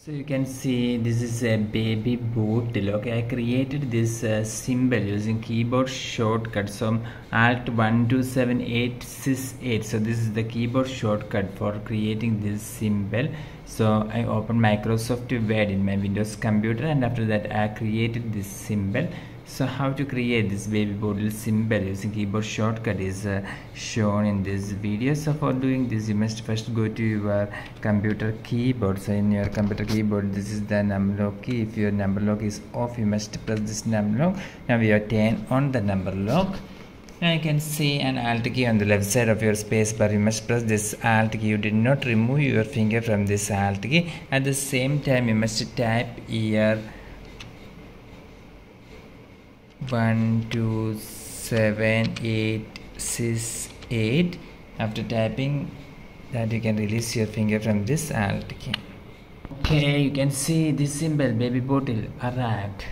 So you can see this is a baby bottle. Okay, I created this symbol using keyboard shortcut. So Alt 127868. So this is the keyboard shortcut for creating this symbol. So I opened Microsoft Word in my Windows computer, and after that I created this symbol. So how to create this baby bottle symbol using keyboard shortcut is shown in this video. So for doing this, you must first go to your computer keyboard. So in your computer keyboard, this is the number lock key. If your number lock is off, you must press this number lock. Now we are turn on the number lock. Now you can see an Alt key on the left side of your space bar. You must press this Alt key. You did not remove your finger from this Alt key. At the same time, you must type here 127868. After typing that, you can release your finger from this Alt key. Okay, you can see this symbol baby bottle arrived.